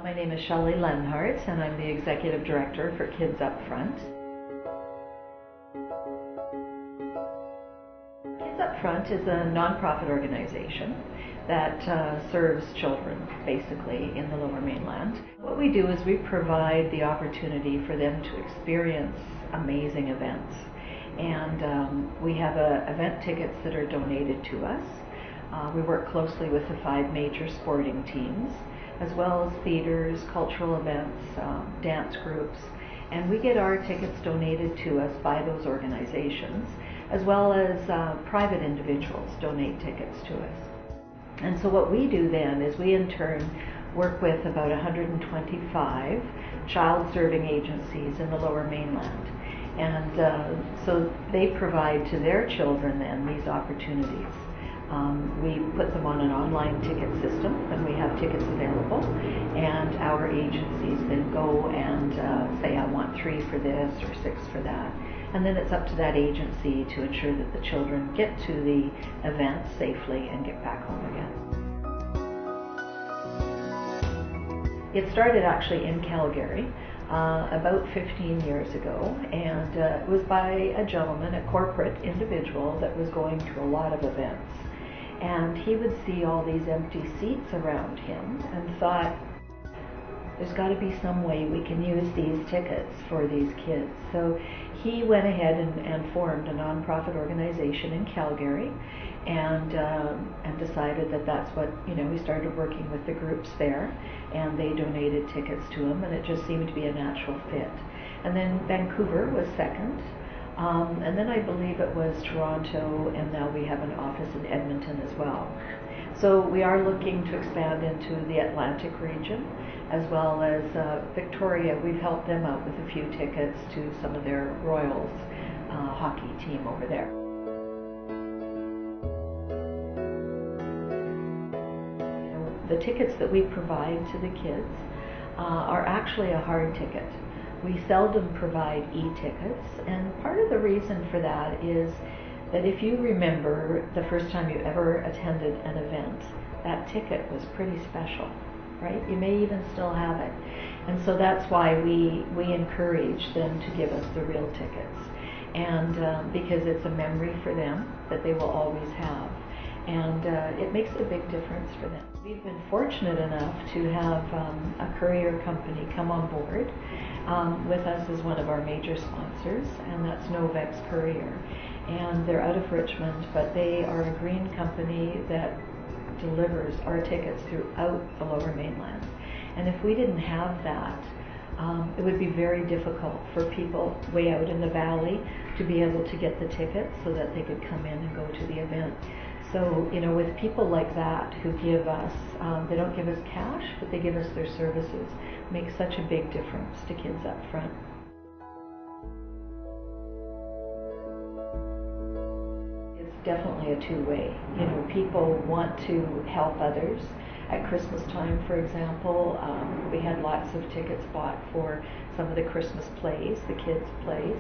My name is Shelly Leonhardt, and I'm the Executive Director for Kids Up Front. Kids Up Front is a nonprofit organization that serves children, basically, in the Lower Mainland. What we do is we provide the opportunity for them to experience amazing events. And we have event tickets that are donated to us. We work closely with the 5 major sporting teams, as well as theaters, cultural events, dance groups, and we get our tickets donated to us by those organizations, as well as private individuals donate tickets to us. And so what we do then is we in turn work with about 125 child-serving agencies in the Lower Mainland. And so they provide to their children then these opportunities. We put them on an online ticket system when we have tickets available, and our agencies then go and say, I want 3 for this or 6 for that. And then it's up to that agency to ensure that the children get to the event safely and get back home again. It started actually in Calgary about 15 years ago, and it was by a gentleman, a corporate individual that was going to a lot of events. And he would see all these empty seats around him and thought, there's got to be some way we can use these tickets for these kids. So he went ahead and formed a nonprofit organization in Calgary, and decided that that's what, he started working with the groups there, and they donated tickets to him, and it just seemed to be a natural fit. And then Vancouver was second. And then I believe it was Toronto, and now we have an office in Edmonton as well. So we are looking to expand into the Atlantic region, as well as Victoria. We've helped them out with a few tickets to some of their Royals hockey team over there. The tickets that we provide to the kids are actually a hard ticket. We seldom provide e-tickets, and part of the reason for that is that if you remember the first time you ever attended an event, that ticket was pretty special, right? You may even still have it. And so that's why we encourage them to give us the real tickets, and because it's a memory for them that they will always have. And it makes a big difference for them. We've been fortunate enough to have a courier company come on board with us as one of our major sponsors, and that's Novex Courier. And they're out of Richmond, but they are a green company that delivers our tickets throughout the Lower Mainland. And if we didn't have that, it would be very difficult for people way out in the valley to be able to get the tickets so that they could come in and go to the event. So, with people like that who give us, they don't give us cash, but they give us their services, makes such a big difference to Kids Up Front. It's definitely a two-way. People want to help others. At Christmas time, for example, we had lots of tickets bought for some of the Christmas plays, the kids' plays.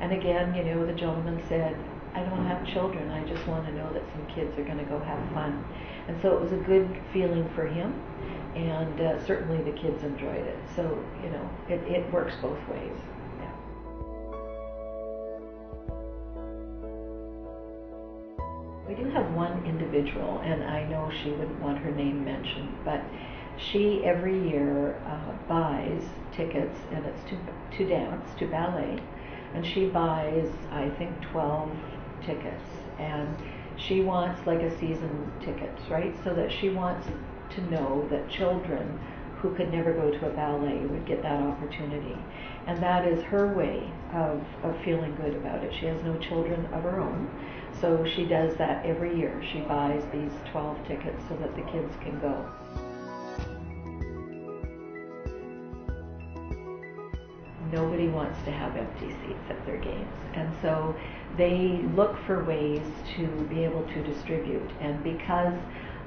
And again, the gentleman said, I don't have children, I just want to know that some kids are going to go have fun. And so it was a good feeling for him, and certainly the kids enjoyed it. So, it works both ways. Yeah. We do have one individual, and I know she wouldn't want her name mentioned, but she every year buys tickets, and it's to dance, to ballet, and she buys, I think, 12 tickets, and she wants like a season tickets, right? So that she wants to know that children who could never go to a ballet would get that opportunity. And that is her way of feeling good about it. She has no children of her own, so she does that every year. She buys these 12 tickets so that the kids can go. Nobody wants to have empty seats at their games, and so they look for ways to be able to distribute. And because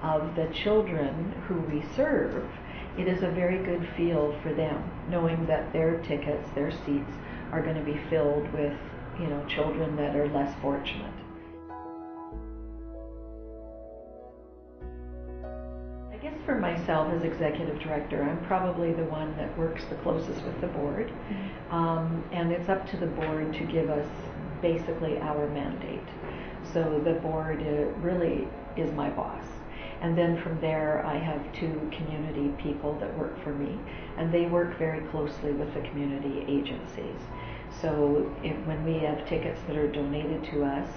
of the children who we serve, it is a very good feel for them, knowing that their tickets, their seats, are going to be filled with, children that are less fortunate. I guess for myself as executive director, I'm probably the one that works the closest with the board. And it's up to the board to give us basically our mandate. So the board really is my boss. And then from there, I have two community people that work for me, and they work very closely with the community agencies. So when we have tickets that are donated to us,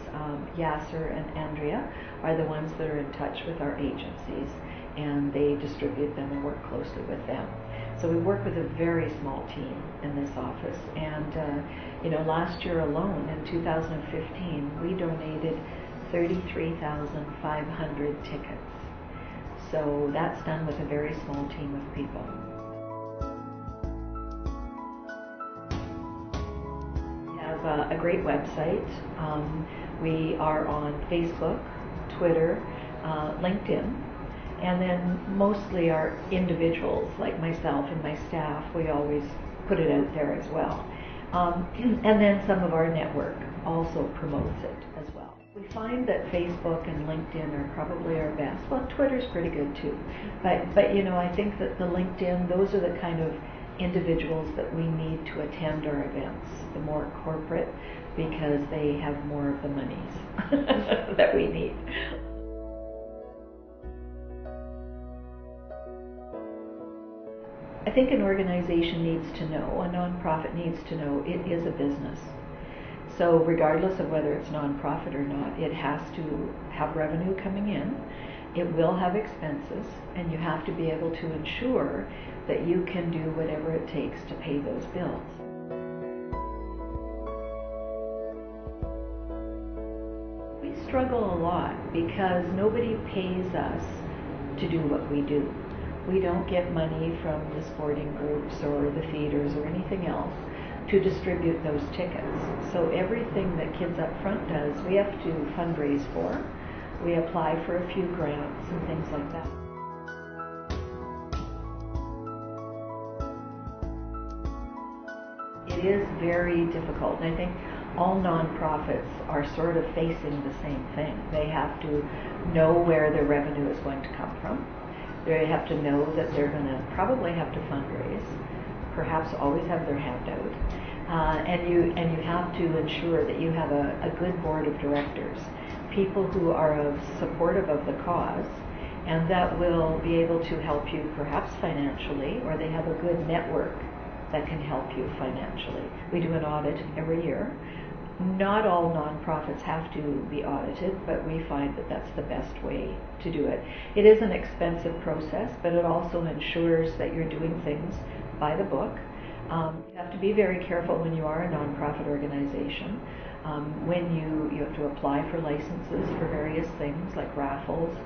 Yasser and Andrea are the ones that are in touch with our agencies, and they distribute them and work closely with them. So we work with a very small team in this office, and last year alone, in 2015, we donated 33,500 tickets. So that's done with a very small team of people. We have a great website. We are on Facebook, Twitter, LinkedIn, and then mostly our individuals, like myself and my staff, we always put it out there as well. And then some of our network also promotes it as well. We find that Facebook and LinkedIn are probably our best. Well, Twitter's pretty good too. But I think that the LinkedIn, those are the kind of individuals that we need to attend our events, the more corporate, because they have more of the monies that we need. I think an organization needs to know, a nonprofit needs to know, it is a business. So regardless of whether it's nonprofit or not, it has to have revenue coming in, it will have expenses, and you have to be able to ensure that you can do whatever it takes to pay those bills. We struggle a lot because nobody pays us to do what we do. We don't get money from the sporting groups or the theaters or anything else to distribute those tickets. So everything that Kids Up Front does, we have to fundraise for. We apply for a few grants and things like that. It is very difficult, and I think all nonprofits are sort of facing the same thing. They have to know where their revenue is going to come from. They have to know that they're going to probably have to fundraise, perhaps always have their hand out, and you have to ensure that you have a good board of directors, people who are supportive of the cause, and that will be able to help you perhaps financially, or they have a good network that can help you financially. We do an audit every year. Not all nonprofits have to be audited, but we find that that's the best way to do it. It is an expensive process, but it also ensures that you're doing things by the book. You have to be very careful when you are a nonprofit organization. When you have to apply for licenses for various things like raffles.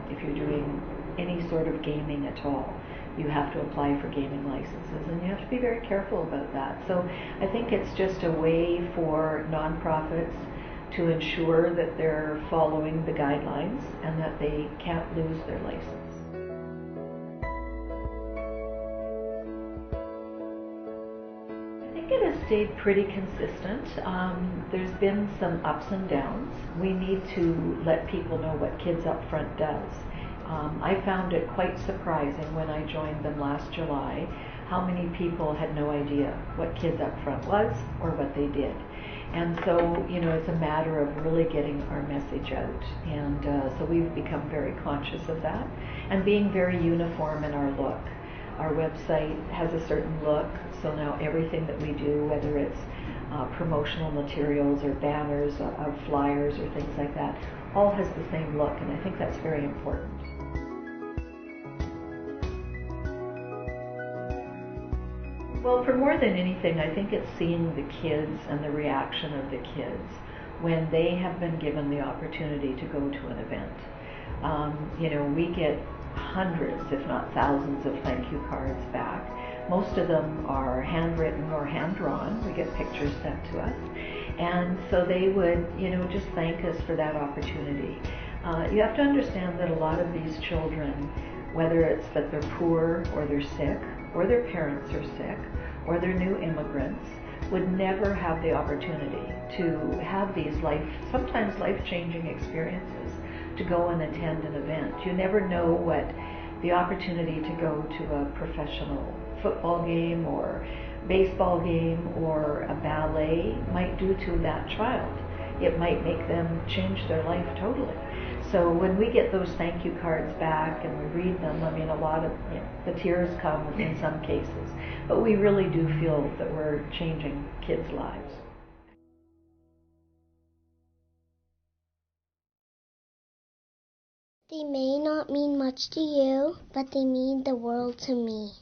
If you're doing any sort of gaming at all, you have to apply for gaming licenses, and you have to be very careful about that. So I think it's just a way for nonprofits to ensure that they're following the guidelines and that they can't lose their license. I think it has stayed pretty consistent. There's been some ups and downs. We need to let people know what Kids Up Front does. I found it quite surprising when I joined them last July how many people had no idea what Kids Up Front was or what they did. And so, it's a matter of really getting our message out. And so we've become very conscious of that and being very uniform in our look. Our website has a certain look, so now everything that we do, whether it's promotional materials or banners or flyers or things like that, all has the same look, and I think that's very important. Well, for more than anything, I think it's seeing the kids and the reaction of the kids when they have been given the opportunity to go to an event. We get hundreds, if not thousands, of thank you cards back. Most of them are handwritten or hand-drawn. We get pictures sent to us. And so they would, just thank us for that opportunity. You have to understand that a lot of these children, whether it's that they're poor or they're sick, or their parents are sick, or they're new immigrants, would never have the opportunity to have these sometimes life-changing experiences, to go and attend an event. You never know what the opportunity to go to a professional football game or baseball game or a ballet might do to that child. It might make them change their life totally. So when we get those thank you cards back and we read them, I mean, a lot of the tears come in some cases, but we really do feel that we're changing kids' lives. They may not mean much to you, but they mean the world to me.